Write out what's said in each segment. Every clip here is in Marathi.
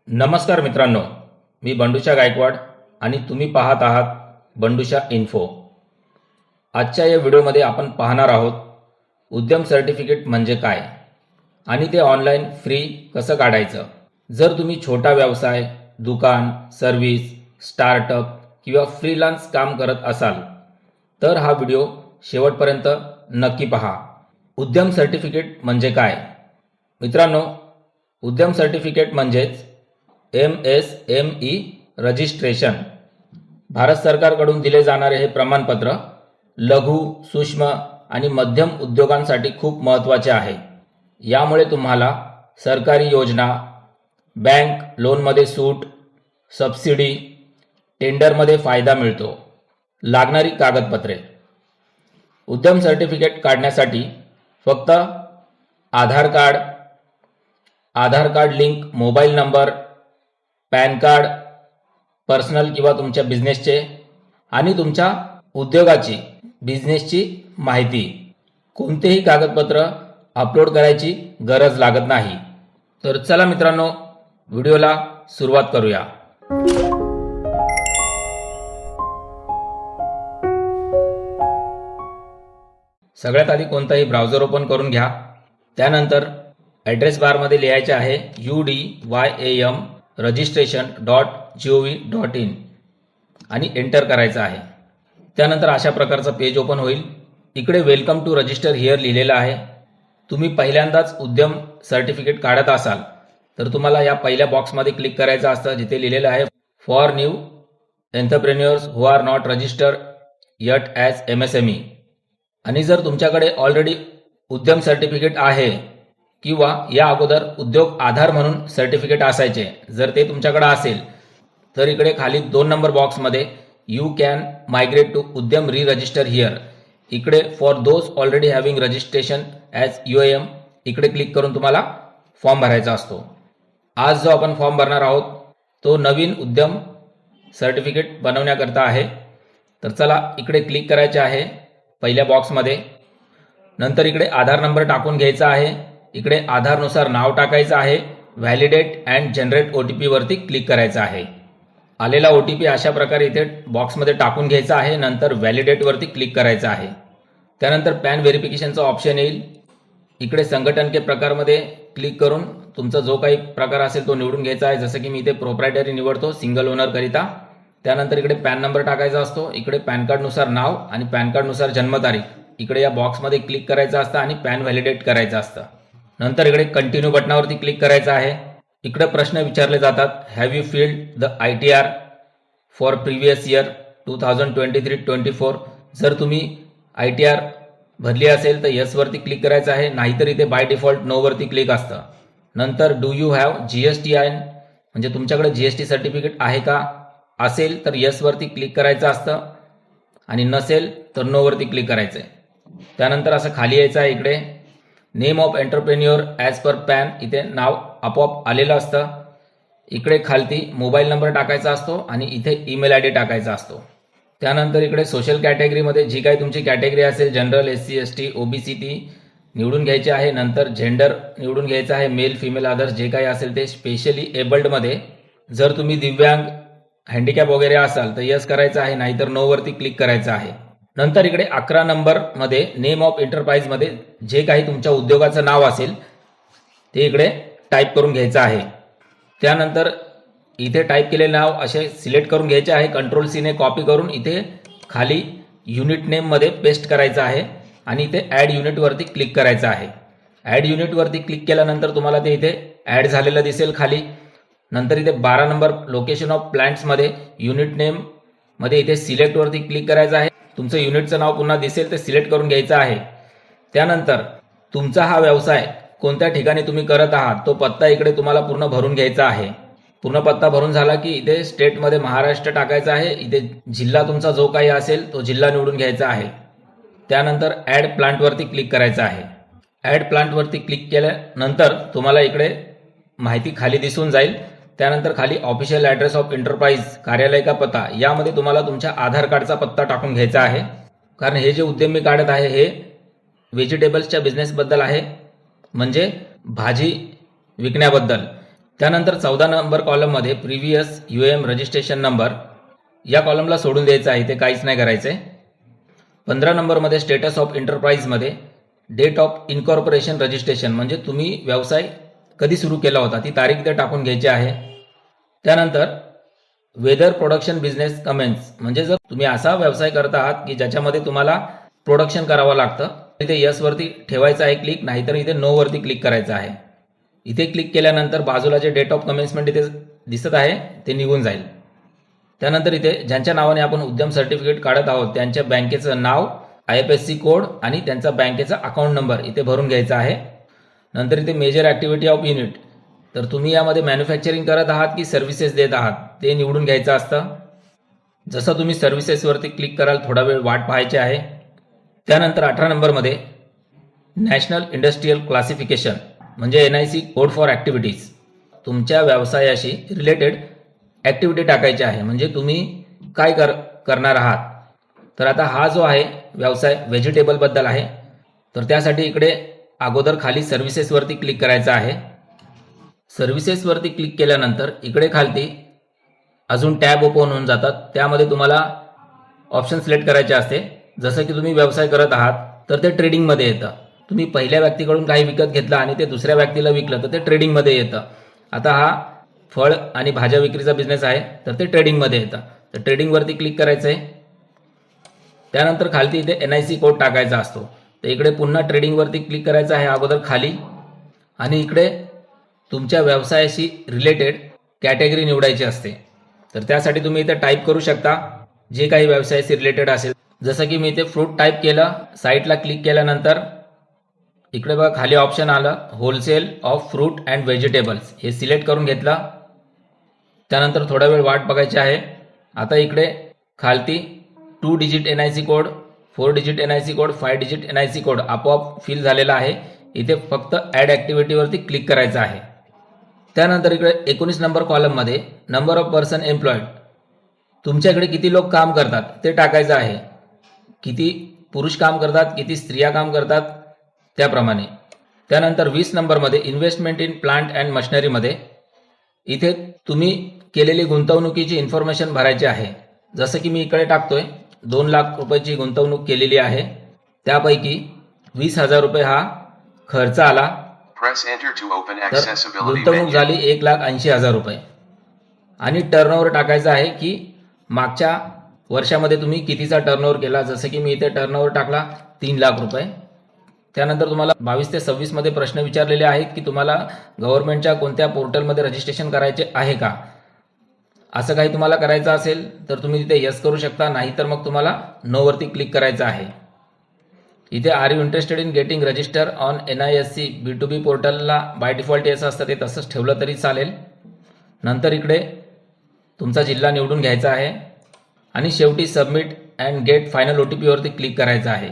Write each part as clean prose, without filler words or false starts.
नमस्कार मित्रांनो, मी बंडूशा गायकवाड आणि तुम्ही पाहत आहात बंडूशा इन्फो. आजच्या या व्हिडिओमध्ये आपण पाहणार आहोत उद्यम सर्टिफिकेट म्हणजे काय आणि ते ऑनलाईन फ्री कसं काढायचं. जर तुम्ही छोटा व्यवसाय, दुकान, सर्व्हिस, स्टार्टअप किंवा फ्रीलान्स काम करत असाल तर हा व्हिडिओ शेवटपर्यंत नक्की पहा. उद्यम सर्टिफिकेट म्हणजे काय? मित्रांनो, उद्यम सर्टिफिकेट म्हणजेच MSME रजिस्ट्रेशन. भारत सरकारकडून दिले जाणारे हे प्रमाणपत्र लघु, सूक्ष्म आणि मध्यम उद्योगांसाठी खूप महत्त्वाचे आहे. यामुळे तुम्हाला सरकारी योजना, बँक लोनमध्ये सूट, सबसिडी, टेंडरमध्ये फायदा मिळतो. लागणारी कागदपत्रे. उद्यम सर्टिफिकेट काढण्यासाठी फक्त Aadhaar card link, mobile number, PAN card, personal किंवा तुमच्या बिझनेसचे आणि तुमच्या उद्योगाची बिझनेसची माहिती. कोणतेही कागदपत्र अपलोड करायची गरज लागत नाही. तर चला मित्रांनो, व्हिडिओला सुरुवात करूया. सगळ्यात आधी कोणताही ब्राउझर ओपन करून घ्या. त्यानंतर ॲड्रेस बारमध्ये लिहायचे आहे UDYAM registration.gov.in आणि एंटर करायचं आहे. त्यानंतर अशा प्रकारचं पेज ओपन होईल. इकडे वेलकम टू रजिस्टर हिअर लिहिलेलं आहे. तुम्ही पहिल्यांदाच उद्यम सर्टिफिकेट काढत असाल तर तुम्हाला या पहिल्या बॉक्समध्ये क्लिक करायचं असतं जिथे लिहिलेलं आहे for new entrepreneurs who are not registered yet as MSME. आणि जर तुमच्याकडे ऑलरेडी उद्यम सर्टिफिकेट आहे किंवा या अगोदर उद्योग आधार म्हणून सर्टिफिकेट असायचे, जर ते तुमच्याकडे असेल तर इकडे खाली 2 नंबर बॉक्समध्ये यू कॅन मायग्रेट टू उद्यम री रजिस्टर हिअर, इकडे for those already having registration as UAM इकडे क्लिक करून तुम्हाला फॉर्म भरायचा असतो. आज जो आपण फॉर्म भरणार आहोत तो नवीन उद्यम सर्टिफिकेट बनवण्याकरता आहे. तर चला इकडे क्लिक करायचे आहे पहिल्या बॉक्समध्ये. नंतर इकडे आधार नंबर टाकून घ्यायचा आहे. इकडे आधारनुसार नाव टाकायचं आहे. व्हॅलिडेट अँड जनरेट OTP वरती क्लिक करायचं आहे. आलेला OTP अशा प्रकारे इथे बॉक्समध्ये टाकून घ्यायचा आहे. नंतर व्हॅलिडेट वरती क्लिक करायचं आहे. त्यानंतर पॅन व्हेरिफिकेशनचा ऑप्शन येईल. इकडे संघटन के प्रकारमध्ये क्लिक करून तुमचा जो काही प्रकार असेल तो निवडून घ्यायचा आहे. जसं की मी इथे प्रोप्रायटरी निवडतो सिंगल ओनर करिता. त्यानंतर इकडे पॅन नंबर टाकायचा असतो. इकडे पॅन कार्डनुसार नाव आणि पॅन कार्डनुसार जन्मतारीख इकडे या बॉक्समध्ये क्लिक करायचं असतं आणि पॅन व्हॅलिडेट करायचं असतं. नंतर इकडे कंटिन्यू बटनावरती क्लिक करायचं आहे. इकडे प्रश्न विचारले जातात have you filled the ITR for previous year 2023-24. जर तुम्ही ITR भरली असेल तर येस वरती क्लिक करायचं आहे, नाहीतर इथे बाय डिफॉल्ट नो वरती क्लिक असतं. नंतर डू यू हॅव GSTIN म्हणजे तुमच्याकडे GST सर्टिफिकेट आहे का, असेल तर येस वरती क्लिक करायचं असतं आणि नसेल तर नो वरती क्लिक करायचं आहे. त्यानंतर असं खाली यायचं आहे. इकडे name of entrepreneur as per pan इथे नाव आपोआप आलेलं असतं. इकडे खालती मोबाईल नंबर टाकायचा असतो आणि इथे ईमेल ID टाकायचा असतो. त्यानंतर इकडे सोशल कॅटेगरीमध्ये जी काही तुमची कॅटेगरी असेल जनरल, SC ST OBC ती निवडून घ्यायची आहे. नंतर जेंडर निवडून घ्यायचं आहे, मेल फिमेल अदर्स जे काही असेल ते. स्पेशली एबल्डमध्ये जर तुम्ही दिव्यांग, हँडिकॅप वगैरे असाल तर यस करायचं आहे, नाहीतर नो वरती क्लिक करायचं आहे. नंतर इकडे 11 नंबरमध्ये नेम ऑफ एंटरप्राइजमध्ये जे काही तुमच्या उद्योगाचं नाव असेल ते इकडे टाईप करून घ्यायचं आहे. त्यानंतर इथे टाईप केलेले नाव असे सिलेक्ट करून घ्यायचे आहे. Ctrl+C ने कॉपी करून इथे खाली युनिट नेममध्ये पेस्ट करायचं आहे आणि इथे ॲड युनिटवरती क्लिक करायचं आहे. ॲड युनिटवरती क्लिक केल्यानंतर तुम्हाला ते इथे ॲड झालेलं दिसेल खाली. नंतर इथे 12 नंबर लोकेशन ऑफ प्लांट्समध्ये युनिट नेममध्ये इथे सिलेक्टवरती क्लिक करायचं आहे. तुमचं युनिटचं नाव पुन्हा दिसेल ते सिलेक्ट करून घ्यायचं आहे. त्यानंतर तुमचा हा व्यवसाय कोणत्या ठिकाणी तुम्ही करत आहात तो पत्ता इकडे तुम्हाला पूर्ण भरून घ्यायचा आहे. पूर्ण पत्ता भरून झाला की इथे स्टेटमध्ये महाराष्ट्र टाकायचा आहे. इथे जिल्हा तुमचा जो काही असेल तो जिल्हा निवडून घ्यायचा आहे. त्यानंतर ॲड प्लांटवरती क्लिक करायचं आहे. ॲड प्लांटवरती क्लिक केल्यानंतर तुम्हाला इकडे माहिती खाली दिसून जाईल. त्यानंतर खाली ऑफिशियल ॲड्रेस ऑफ एंटरप्राइज, कार्यालय का पत्ता, यामध्ये तुम्हाला तुमच्या आधार कार्डचा पत्ता टाकून घ्यायचा आहे. कारण हे जे उद्यम मी काढत आहे हे व्हेजिटेबल्सच्या बिझनेसबद्दल आहे, म्हणजे भाजी विकण्याबद्दल. त्यानंतर 14 नंबर कॉलममध्ये प्रिव्हियस UAM रजिस्ट्रेशन नंबर या कॉलमला सोडून द्यायचं आहे, ते काहीच नाही करायचं आहे. 15 नंबरमध्ये स्टेटस ऑफ एंटरप्राइजमध्ये डेट ऑफ इन्कॉर्पोरेशन रजिस्ट्रेशन म्हणजे तुम्ही व्यवसाय कधी सुरू केला होता ती तारीख ते टाकून घ्यायची आहे. त्यानंतर वेदर प्रोडक्शन बिझनेस कमेन्स म्हणजे जर तुम्ही असा व्यवसाय करत आहात की ज्याच्यामध्ये तुम्हाला प्रोडक्शन करावं लागतं, इथे यसवरती ठेवायचं आहे क्लिक, नाहीतर इथे नोवरती क्लिक करायचं आहे. इथे क्लिक केल्यानंतर बाजूला जे डेट ऑफ कमेन्समेंट इथे दिसत आहे ते निघून जाईल. त्यानंतर इथे ज्यांच्या नावाने आपण उद्यम सर्टिफिकेट काढत आहोत त्यांच्या बँकेचं नाव, IFSC कोड आणि त्यांचा बँकेचा अकाउंट नंबर इथे भरून घ्यायचा आहे. नंतर इथे मेजर ॲक्टिव्हिटी ऑफ युनिट, तर तुम्ही यामध्ये मॅन्युफॅक्चरिंग करत आहात की सर्व्हिसेस देत आहात ते निवडून घ्यायचं असतं. जसं तुम्ही सर्व्हिसेसवरती क्लिक कराल थोडा वेळ वाट पाहायची आहे. त्यानंतर 18 नंबरमध्ये नॅशनल इंडस्ट्रियल क्लासिफिकेशन म्हणजे NIC कोड फॉर ॲक्टिव्हिटीज, तुमच्या व्यवसायाशी रिलेटेड ॲक्टिव्हिटी टाकायची आहे, म्हणजे तुम्ही काय करणार आहात. तर आता हा जो आहे व्यवसाय व्हेजिटेबलबद्दल आहे, तर त्यासाठी इकडे अगोदर खाली सर्व्हिसेसवरती क्लिक करायचं आहे. सर्व्हिसेसवरती क्लिक केल्यानंतर इकडे खालती अजून टॅब ओपन होऊन जातात, त्यामध्ये तुम्हाला ऑप्शन सिलेक्ट करायचे असते. जसं की तुम्ही व्यवसाय करत आहात तर ते ट्रेडिंगमध्ये येतं. तुम्ही पहिल्या व्यक्तीकडून काही विकत घेतलं आणि ते दुसऱ्या व्यक्तीला विकलं तर ते ट्रेडिंगमध्ये येतं. आता हा फळ आणि भाज्या विक्रीचा बिझनेस आहे तर ते ट्रेडिंगमध्ये येतं. तर ट्रेडिंगवरती क्लिक करायचं आहे. त्यानंतर खालती इथे NIC कोड टाकायचा असतो. तर इकडे पुन्हा ट्रेडिंगवरती क्लिक करायचं आहे अगोदर खाली, आणि इकडे तुमच्या व्यवसायाशी रिलेटेड कॅटेगरी निवडायची असते. तर त्यासाठी तुम्ही इथे टाईप करू शकता जे काही व्यवसायाशी रिलेटेड असेल. जसं की मी इथे फ्रूट टाईप केलं, साईटला क्लिक केल्यानंतर इकडे बघा खाली ऑप्शन आलं wholesale of fruit and vegetables, हे सिलेक्ट करून घेतलं. त्यानंतर थोडा वेळ वाट बघायची आहे. आता इकडे खालती 2 digit NIC code, 4 digit NIC code, 5 digit NIC code आपोआप फिल झालेला आहे. इथे फक्त ॲड ॲक्टिव्हिटीवरती क्लिक करायचं आहे. त्यानंतर इकडे 19 नंबर कॉलममध्ये नंबर ऑफ पर्सन एम्प्लॉईड, तुमच्याकडे किती लोक काम करतात ते टाकायचं आहे. किती पुरुष काम करतात, किती स्त्रिया काम करतात त्याप्रमाणे. त्यानंतर 20 नंबरमध्ये इन्व्हेस्टमेंट इन प्लांट अँड मशिनरीमध्ये इथे तुम्ही केलेली गुंतवणुकीची इन्फॉर्मेशन भरायची आहे. जसं की मी इकडे टाकतोय 2 लाख रुपयाची गुंतवणूक केलेली आहे, त्यापैकी 20,000 रुपये हा खर्च आला, तर गुंतवणूक झाली 1,80,000 रुपये. आणि टर्नओव्हर टाकायचा आहे की मागच्या वर्षामध्ये तुम्ही कितीचा टर्नओव्हर केला. जसं की मी इथे टर्नओव्हर टाकला 3 लाख रुपये. त्यानंतर तुम्हाला 22 ते 26 मध्ये प्रश्न विचारलेले आहेत की तुम्हाला गव्हर्नमेंटच्या कोणत्या पोर्टलमध्ये रजिस्ट्रेशन करायचे आहे का. असं काही तुम्हाला करायचं असेल तर तुम्ही तिथे यस करू शकता, नाहीतर मग तुम्हाला नोवरती क्लिक करायचं आहे. इथे are you interested in getting register on NISC B2B पोर्टलला बाय डिफॉल्ट येस असतं, ते तसंच ठेवलं तरी चालेल. नंतर इकडे तुमचा जिल्हा निवडून घ्यायचा आहे आणि शेवटी submit and get final OTP वरती क्लिक करायचं आहे.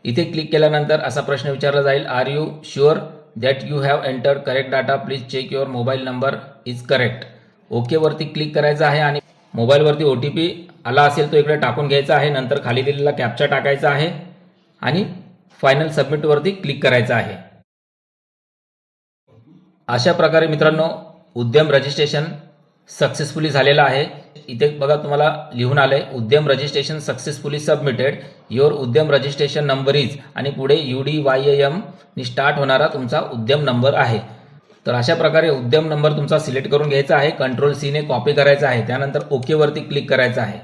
इथे क्लिक केल्यानंतर असा प्रश्न विचारला जाईल, are you sure that you have entered correct data, please check your mobile number is correct. Okay वरती क्लिक करायचं आहे आणि मोबाईलवरती OTP आला असेल तो इकडे टाकून घ्यायचा आहे. नंतर खाली दिलेला कॅप्चा टाकायचा आहे आणि फायनल सबमिटवरती क्लिक करायचं आहे. अशा प्रकारे मित्रांनो उद्यम रजिस्ट्रेशन सक्सेसफुली झालेलं आहे. इथे बघा तुम्हाला लिहून आलंय उद्यम रजिस्ट्रेशन सक्सेसफुली सबमिटेड, युअर उद्यम रजिस्ट्रेशन नंबर इज, आणि पुढे UDYAM नि स्टार्ट होणारा तुमचा उद्यम नंबर आहे. तर अशा प्रकारे उद्यम नंबर तुमचा सिलेक्ट करून घ्यायचा आहे, Ctrl+C ने कॉपी करायचा आहे. त्यानंतर ओके वरती क्लिक करायचं आहे.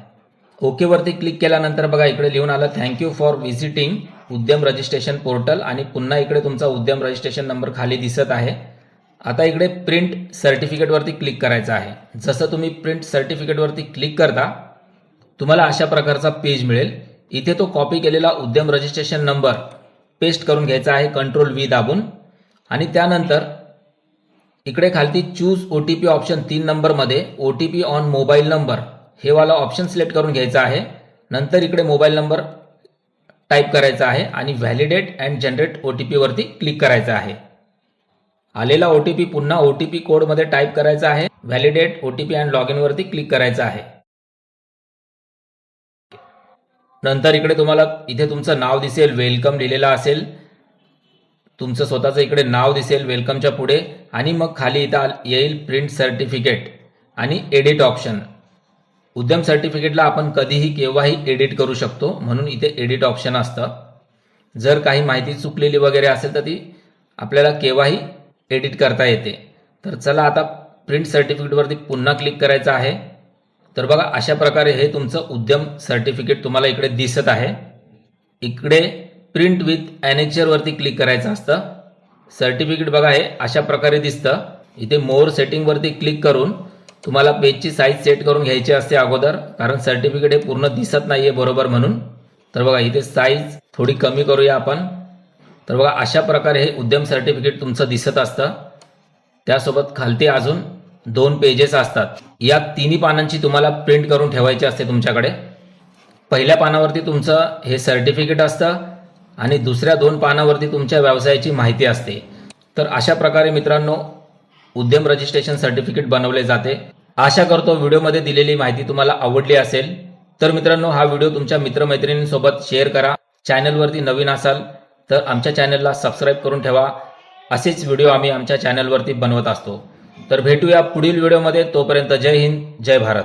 ओके वरती क्लिक केल्यानंतर बघा इकडे लिहून आलं थँक्यू फॉर व्हिजिटिंग उद्यम रजिस्ट्रेशन पोर्टल, आणि पुन्हा इकडे तुमचा उद्यम रजिस्ट्रेशन नंबर खाली दिसत आहे. आता इकडे प्रिंट सर्टिफिकेटवरती क्लिक करायचं आहे. जसं तुम्ही प्रिंट सर्टिफिकेटवरती क्लिक करता तुम्हाला अशा प्रकारचा पेज मिळेल. इथे तो कॉपी केलेला उद्यम रजिस्ट्रेशन नंबर पेस्ट करून घ्यायचा आहे Ctrl+V दाबून, आणि त्यानंतर इकडे खालती चूज OTP ऑप्शन 3 नंबरमध्ये OTP ऑन मोबाईल नंबर हे वाला ऑप्शन सिलेक्ट करून घ्यायचा आहे. नंतर इकडे मोबाईल नंबर टाईप करायचा आहे आणि व्हॅलिडेट अँड जनरेट OTP वरती क्लिक करायचं आहे. आलेला OTP पुन्हा OTP कोडमध्ये टाईप करायचा आहे. Validate OTP and log in वरती क्लिक करायचं आहे. नंतर इकडे तुम्हाला इथे तुमचं नाव दिसेल, वेलकम लिहिलेलं असेल, तुमचं स्वतःचं इकडे नाव दिसेल वेलकमच्या पुढे, आणि मग खाली इथं येईल प्रिंट सर्टिफिकेट आणि एडिट ऑप्शन. उद्यम सर्टिफिकेटला आपण कधीही केव्हाही एडिट करू शकतो, म्हणून इथे एडिट ऑप्शन असतं. जर काही माहिती चुकलेली वगैरे असेल तर ती आपल्याला केव्हाही एडिट करता येते. तर चला आता प्रिंट सर्टिफिकेटवरती पुन्हा क्लिक करायचं आहे. तर बघा अशा प्रकारे हे तुमचं उद्यम सर्टिफिकेट तुम्हाला इकडे दिसत आहे. इकडे प्रिंट विथ ॲनेक्चरवरती क्लिक करायचं असतं. सर्टिफिकेट बघा हे अशा प्रकारे दिसतं. इथे मोर सेटिंगवरती क्लिक करून तुम्हाला पेजची साईज सेट करून घ्यायची असते अगोदर, कारण सर्टिफिकेट हे पूर्ण दिसत नाहीये बरोबर म्हणून. तर बघा इथे साईज थोडी कमी करूया आपण. तर बघा अशा प्रकारे हे उद्यम सर्टिफिकेट तुमचं दिसत असतं. त्यासोबत खालती अजून 2 पेजेस असतात. या तिन्ही पानांची तुम्हाला प्रिंट करून ठेवायची असते तुमच्याकडे. पहिल्या पानावरती तुमचं हे सर्टिफिकेट असतं आणि दुसऱ्या 2 पानावरती तुमच्या व्यवसायाची माहिती असते. तर अशा प्रकारे मित्रांनो उद्यम रजिस्ट्रेशन सर्टिफिकेट बनवले जाते. आशा करतो व्हिडिओमध्ये दिलेली माहिती तुम्हाला आवडली असेल. तर मित्रांनो हा व्हिडिओ तुमच्या मित्रमैत्रिणींसोबत शेअर करा. चॅनलवरती नवीन असाल तर आमच्या चॅनलला सबस्क्राईब करून ठेवा. असेच व्हिडिओ आम्ही आमच्या चॅनलवरती बनवत असतो. तर भेटूया पुढील व्हिडिओमध्ये. तोपर्यंत जय हिंद, जय भारत.